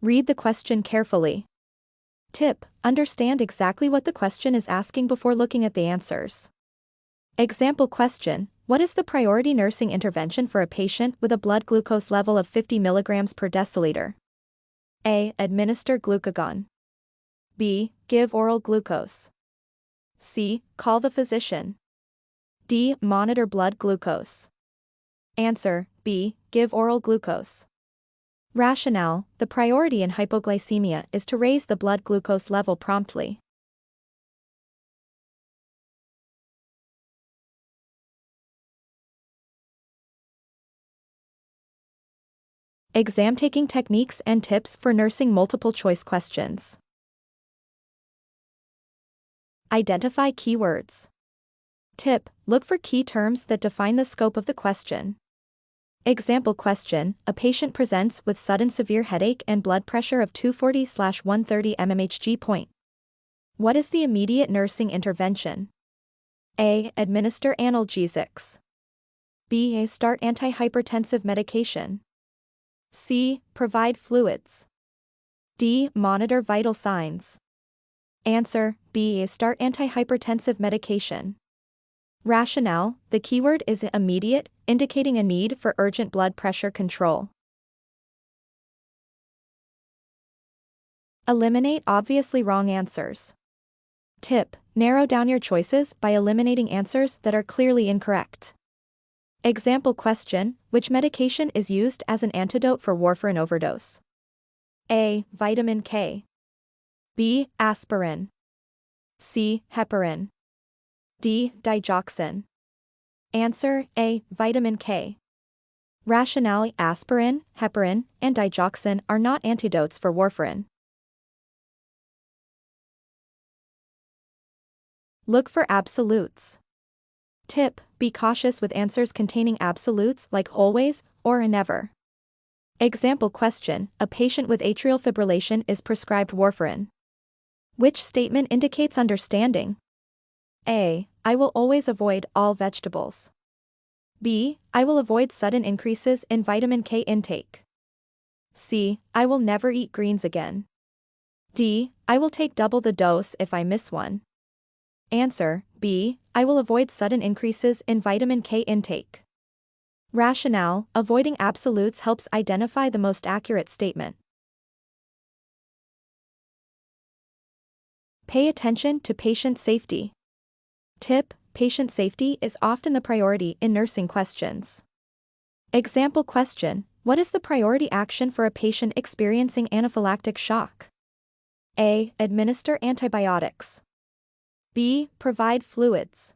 Read the question carefully. Tip: understand exactly what the question is asking before looking at the answers. Example question: what is the priority nursing intervention for a patient with a blood glucose level of 50 mg per deciliter? A. Administer glucagon. B. Give oral glucose. C. Call the physician. D. Monitor blood glucose. Answer: B. Give oral glucose. Rationale: the priority in hypoglycemia is to raise the blood glucose level promptly. Exam taking techniques and tips for nursing multiple choice questions. Identify keywords. Tip: look for key terms that define the scope of the question. Example question: a patient presents with sudden severe headache and blood pressure of 240/130 mmHg point. What is the immediate nursing intervention? A. Administer analgesics. B. Start antihypertensive medication. C. Provide fluids. D. Monitor vital signs. Answer: B. Start antihypertensive medication. Rationale: the keyword is immediate, indicating a need for urgent blood pressure control. Eliminate obviously wrong answers. Tip: narrow down your choices by eliminating answers that are clearly incorrect. Example question: which medication is used as an antidote for warfarin overdose? A. Vitamin K. B. Aspirin. C. Heparin. D. Digoxin. Answer: A. Vitamin K. Rationale: aspirin, heparin, and digoxin are not antidotes for warfarin. Look for absolutes. Tip: be cautious with answers containing absolutes like always or never. Example question: a patient with atrial fibrillation is prescribed warfarin. Which statement indicates understanding? A. I will always avoid all vegetables. B. I will avoid sudden increases in vitamin K intake. C. I will never eat greens again. D. I will take double the dose if I miss one. Answer: B. I will avoid sudden increases in vitamin K intake. Rationale: avoiding absolutes helps identify the most accurate statement. Pay attention to patient safety. Tip: patient safety is often the priority in nursing questions. Example question: what is the priority action for a patient experiencing anaphylactic shock? A. Administer antibiotics. B. Provide fluids.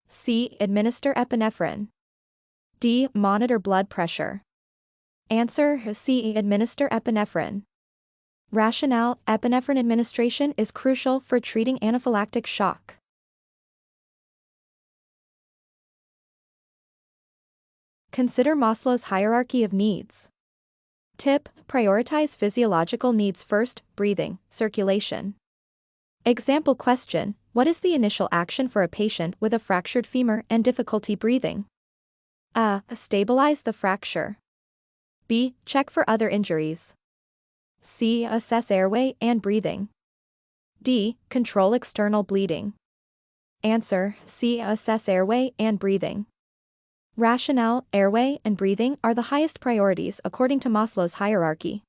C. Administer epinephrine. D. Monitor blood pressure. Answer: C. Administer epinephrine. Rationale: epinephrine administration is crucial for treating anaphylactic shock. Consider Maslow's hierarchy of needs. Tip: prioritize physiological needs first: breathing, circulation. Example question: what is the initial action for a patient with a fractured femur and difficulty breathing? A. Stabilize the fracture. B. Check for other injuries. C. Assess airway and breathing. D. Control external bleeding. Answer: C. Assess airway and breathing. Rationale: airway and breathing are the highest priorities according to Maslow's hierarchy.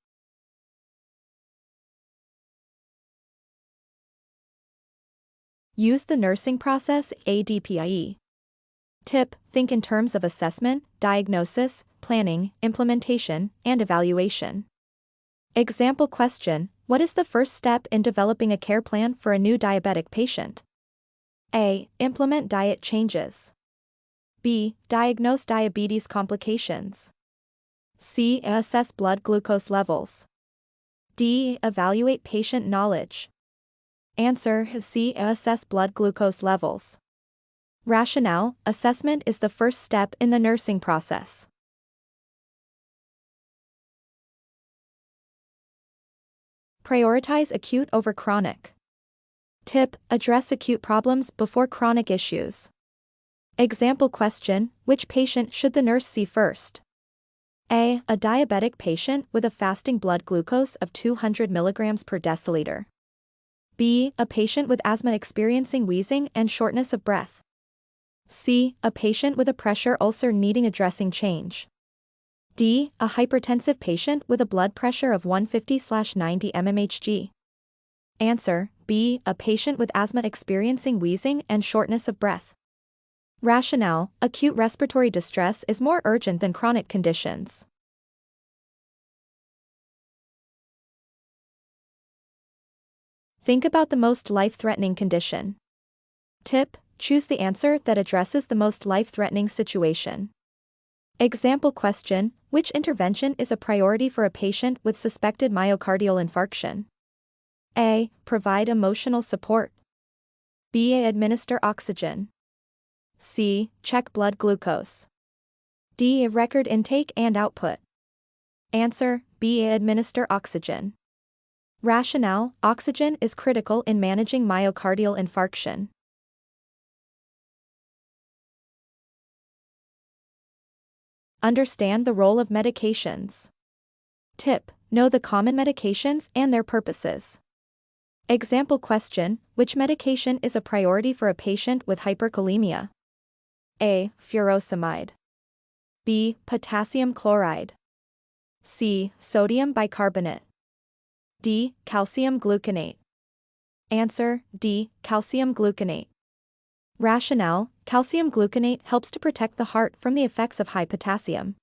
Use the nursing process ADPIE. Tip: think in terms of assessment, diagnosis, planning, implementation, and evaluation. Example question: what is the first step in developing a care plan for a new diabetic patient? A. Implement diet changes. B. Diagnose diabetes complications. C. Assess blood glucose levels. D. Evaluate patient knowledge. Answer: C. Assess blood glucose levels. Rationale: assessment is the first step in the nursing process. Prioritize acute over chronic. Tip: address acute problems before chronic issues. Example question: which patient should the nurse see first? A diabetic patient with a fasting blood glucose of 200 mg per deciliter. B. A patient with asthma experiencing wheezing and shortness of breath. C. A patient with a pressure ulcer needing a dressing change. D. A hypertensive patient with a blood pressure of 150/90 mmHg. Answer: B. A patient with asthma experiencing wheezing and shortness of breath. Rationale: acute respiratory distress is more urgent than chronic conditions. Think about the most life-threatening condition. Tip: choose the answer that addresses the most life-threatening situation. Example question: which intervention is a priority for a patient with suspected myocardial infarction? A. Provide emotional support. B. Administer oxygen. C. Check blood glucose. D. Record intake and output. Answer: B. Administer oxygen. Rationale: oxygen is critical in managing myocardial infarction. Understand the role of medications. Tip: know the common medications and their purposes. Example question: which medication is a priority for a patient with hyperkalemia? A. Furosemide. B. Potassium chloride. C. Sodium bicarbonate. D. Calcium gluconate. Answer: D. Calcium gluconate. Rationale: calcium gluconate helps to protect the heart from the effects of high potassium.